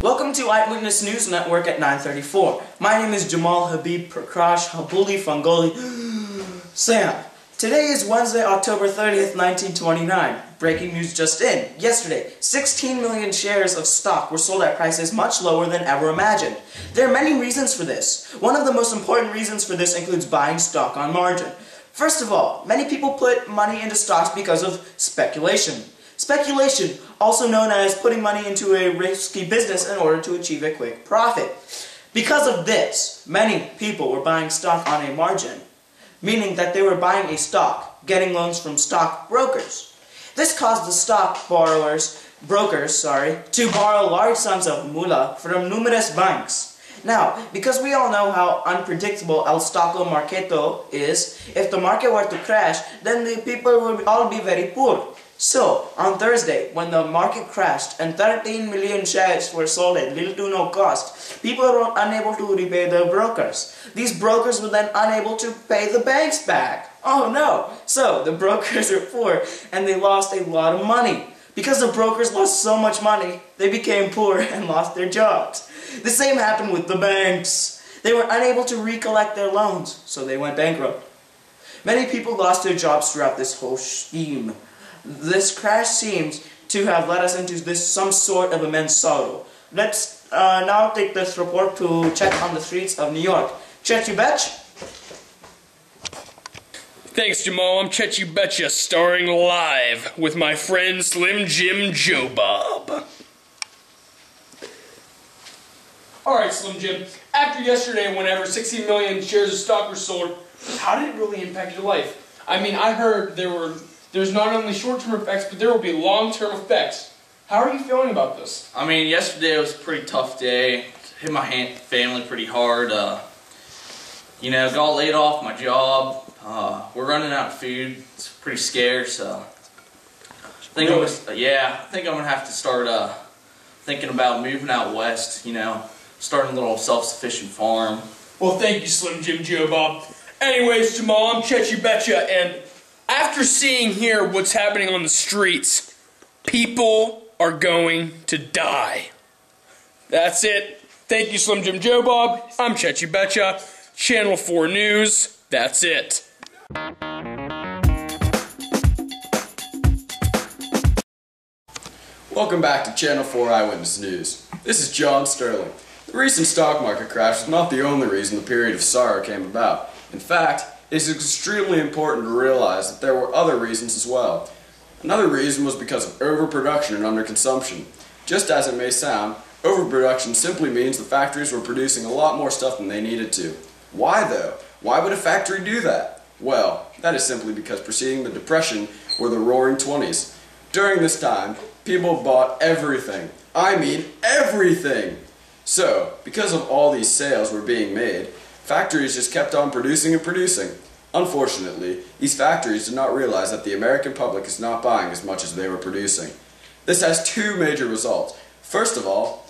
Welcome to Eyewitness News Network at 9:34. My name is Jamal Habib Prakash Habuli Fangoli Sam. Today is Wednesday, October 30th, 1929. Breaking news just in. Yesterday, 16 million shares of stock were sold at prices much lower than ever imagined. There are many reasons for this. One of the most important reasons for this includes buying stock on margin. First of all, many people put money into stocks because of speculation. Speculation, also known as putting money into a risky business in order to achieve a quick profit. Because of this, many people were buying stock on a margin, meaning that they were buying a stock, getting loans from stock brokers. This caused the brokers, to borrow large sums of moolah from numerous banks. Now, because we all know how unpredictable el stoco marketo is, if the market were to crash, then the people would all be very poor. So, on Thursday, when the market crashed and 13 million shares were sold at little to no cost, people were unable to repay their brokers. These brokers were then unable to pay the banks back. Oh no! So, the brokers are poor and they lost a lot of money. Because the brokers lost so much money, they became poor and lost their jobs. The same happened with the banks. They were unable to recollect their loans, so they went bankrupt. Many people lost their jobs throughout this whole scheme. This crash seems to have led us into some sort of immense sorrow. Let's now take this report to check on the streets of New York. Chet, you betch? Thanks, Jamal. I'm Chet You Betcha, starring live with my friend Slim Jim Joe Bob. Alright, Slim Jim. After yesterday, whenever 16 million shares of stock were sold, how did it really impact your life? I mean, I heard there's not only short-term effects, but there will be long-term effects. How are you feeling about this? I mean, yesterday was a pretty tough day. Hit my family pretty hard. You know, got laid off my job. We're running out of food. It's pretty scarce. I think I'm gonna have to start thinking about moving out west. You know, starting a little self-sufficient farm. Well, thank you, Slim Jim Joe Bob. Anyways, Jamal, I'm Chet You Betcha, and after seeing here what's happening on the streets, people are going to die. That's it. Thank you, Slim Jim Joe Bob. I'm Chet You Betcha. Channel 4 News. That's it. Welcome back to Channel 4 Eyewitness News. This is John Sterling. The recent stock market crash was not the only reason the period of sorrow came about. In fact, it is extremely important to realize that there were other reasons as well. Another reason was because of overproduction and underconsumption. Just as it may sound, overproduction simply means the factories were producing a lot more stuff than they needed to. Why though? Why would a factory do that? Well, that is simply because preceding the Depression were the Roaring '20s. During this time, people bought everything. I mean everything! So, because of all these sales were being made, factories just kept on producing and producing. Unfortunately, these factories did not realize that the American public is not buying as much as they were producing. This has two major results. First of all,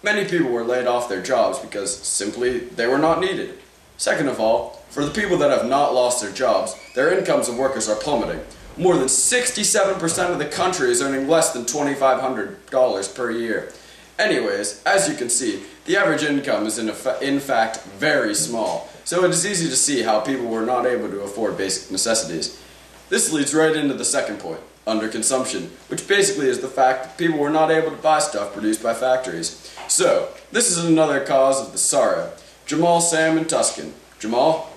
many people were laid off their jobs because simply they were not needed. Second of all, for the people that have not lost their jobs, their incomes of workers are plummeting. More than 67% of the country is earning less than $2,500 per year. Anyways, as you can see, the average income is in fact very small, so it is easy to see how people were not able to afford basic necessities. This leads right into the second point, underconsumption, which basically is the fact that people were not able to buy stuff produced by factories. So, this is another cause of the sorrow. Jamal, Sam, and Tuscan. Jamal?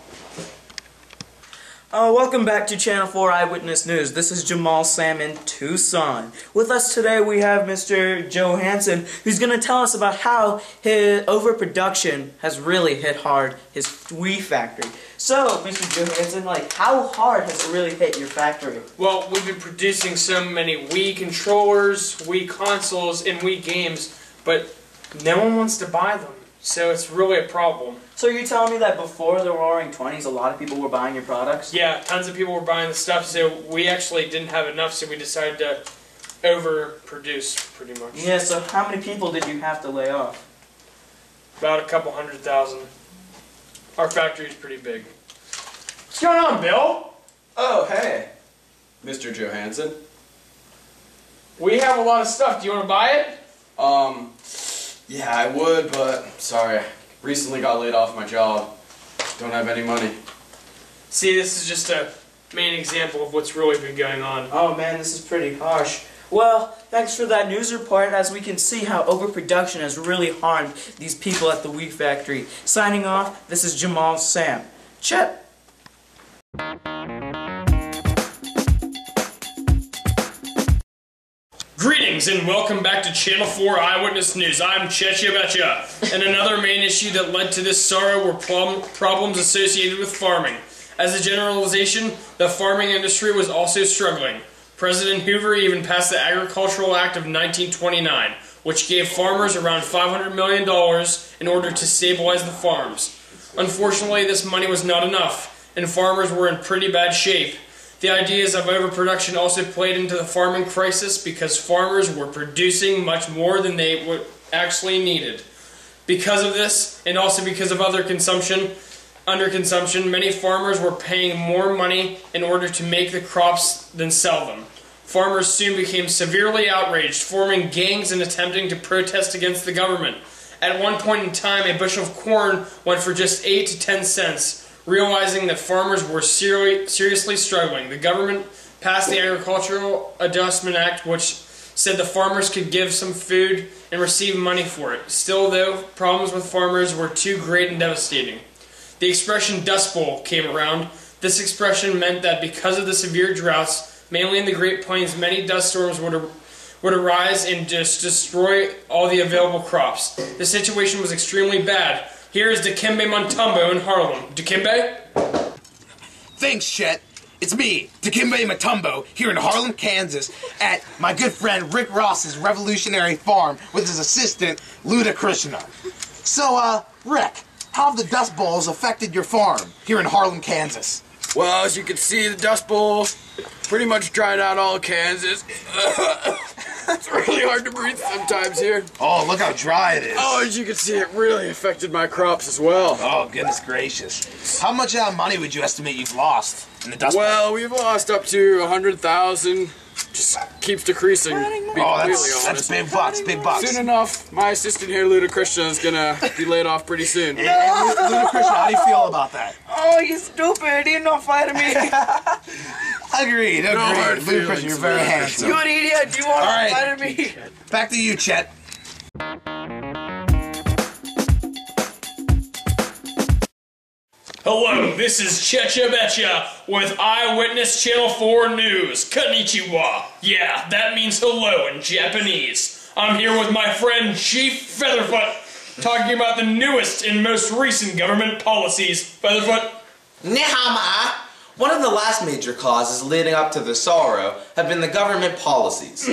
Welcome back to Channel 4 Eyewitness News. This is Jamal Sam in Tucson. With us today we have Mr. Joe Hansen, who's going to tell us about how his overproduction has really hit hard his Wii factory. So, Mr. Joe Hansen, how hard has it really hit your factory? Well, we've been producing so many Wii controllers, Wii consoles, and Wii games, but no one wants to buy them. So it's really a problem. So you're telling me that before the Roaring '20s, a lot of people were buying your products? Yeah, tons of people were buying the stuff, so we actually didn't have enough, so we decided to overproduce, pretty much. Yeah, so how many people did you have to lay off? About a couple 100,000. Our factory is pretty big. What's going on, Bill? Oh, hey. Mr. Johansson. We have a lot of stuff. Do you want to buy it? Yeah, I would, but sorry. Recently got laid off my job. Don't have any money. See, this is just a main example of what's really been going on. Oh man, this is pretty harsh. Well, thanks for that news report, as we can see how overproduction has really harmed these people at the wheat factory. Signing off, this is Jamal Sam. Chet. Greetings and welcome back to Channel 4 Eyewitness News. I'm Checha Betcha, and another main issue that led to this sorrow were problems associated with farming. As a generalization, the farming industry was also struggling. President Hoover even passed the Agricultural Act of 1929, which gave farmers around $500 million in order to stabilize the farms. Unfortunately, this money was not enough, and farmers were in pretty bad shape. The ideas of overproduction also played into the farming crisis because farmers were producing much more than they would actually needed. Because of this, and also because of underconsumption, many farmers were paying more money in order to make the crops than sell them. Farmers soon became severely outraged, forming gangs and attempting to protest against the government. At one point in time, a bushel of corn went for just 8 to 10 cents. Realizing that farmers were seriously struggling, the government passed the Agricultural Adjustment Act, which said the farmers could give some food and receive money for it. Still, though, problems with farmers were too great and devastating. The expression Dust Bowl came around. This expression meant that because of the severe droughts, mainly in the Great Plains, many dust storms would arise and just destroy all the available crops. The situation was extremely bad. Here is Dikembe Mutombo in Harlem. Dikembe? Thanks, Chet. It's me, Dikembe Mutombo, here in Harlem, Kansas, at my good friend Rick Ross's revolutionary farm with his assistant, Luda Krishna. So, Rick, how have the Dust Bowls affected your farm here in Harlem, Kansas? Well, as you can see, the Dust Bowl pretty much dried out all Kansas. It's really hard to breathe sometimes here. Oh, look how dry it is. Oh, as you can see, it really affected my crops as well. Oh, goodness gracious. How much money would you estimate you've lost in the Dust Bowl? Well, we've lost up to 100,000. Just keeps decreasing. That's big bucks, big bucks. Soon enough, my assistant here, Luda Krishna, is gonna be laid off pretty soon. Luda Krishna, how do you feel about that? Oh, you stupid. You're not fighting me. Agreed. Luda Krishna, you're very handsome. You an idiot. You want All to fight me? Back to you, Chet. Hello, this is Checha Betcha with Eyewitness Channel 4 News. Konnichiwa. Yeah, that means hello in Japanese. I'm here with my friend Chief Featherfoot, talking about the newest and most recent government policies. Featherfoot? Nihama! One of the last major causes leading up to the sorrow have been the government policies.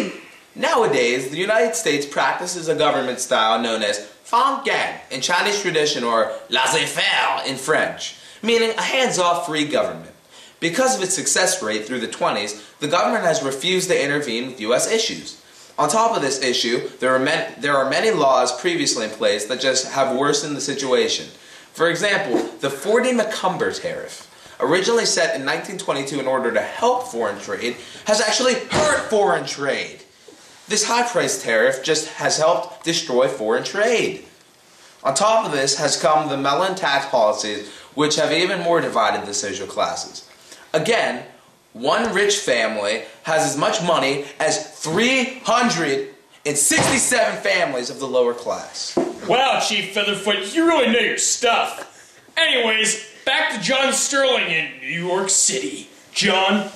Nowadays, the United States practices a government style known as Fanggan in Chinese tradition, or laissez-faire in French, meaning a hands-off free government. Because of its success rate through the 20s, the government has refused to intervene with U.S. issues. On top of this issue, there are many laws previously in place that just have worsened the situation. For example, the 40 Macumber tariff, originally set in 1922 in order to help foreign trade, has actually hurt foreign trade. This high-priced tariff just has helped destroy foreign trade. On top of this has come the melon tax policies, which have even more divided the social classes. Again, one rich family has as much money as 367 families of the lower class. Wow, Chief Featherfoot, you really know your stuff. Anyways, back to John Sterling in New York City. John?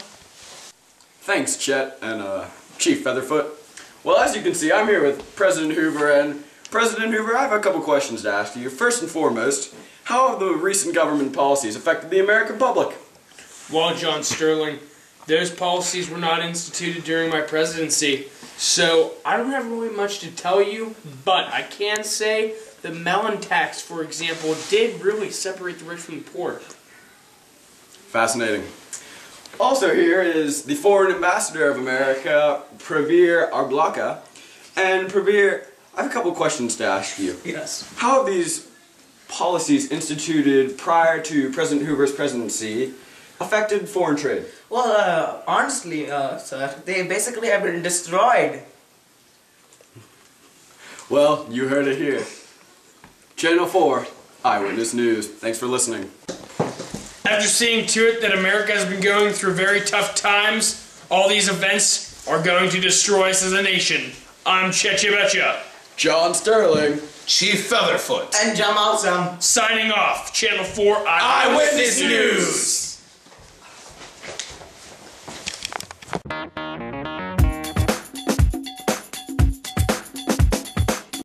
Thanks, Chet and Chief Featherfoot. Well, as you can see, I'm here with President Hoover, and President Hoover, I have a couple questions to ask you. First and foremost, how have the recent government policies affected the American public? Well, John Sterling, those policies were not instituted during my presidency, so I don't have really much to tell you, but I can say the melon tax, for example, did really separate the rich from the poor. Fascinating. Also here is the foreign ambassador of America, Praveer Arblaka. And Praveer, I have a couple questions to ask you. Yes. How have these policies instituted prior to President Hoover's presidency affected foreign trade? Well, honestly, sir, they basically have been destroyed. Well, you heard it here. Channel 4, Eyewitness News. Thanks for listening. After seeing to it that America has been going through very tough times, all these events are going to destroy us as a nation. I'm Chechi Betcha. John Sterling. Chief Featherfoot. And Jamal Sam. Signing off. Channel 4 Eyewitness News.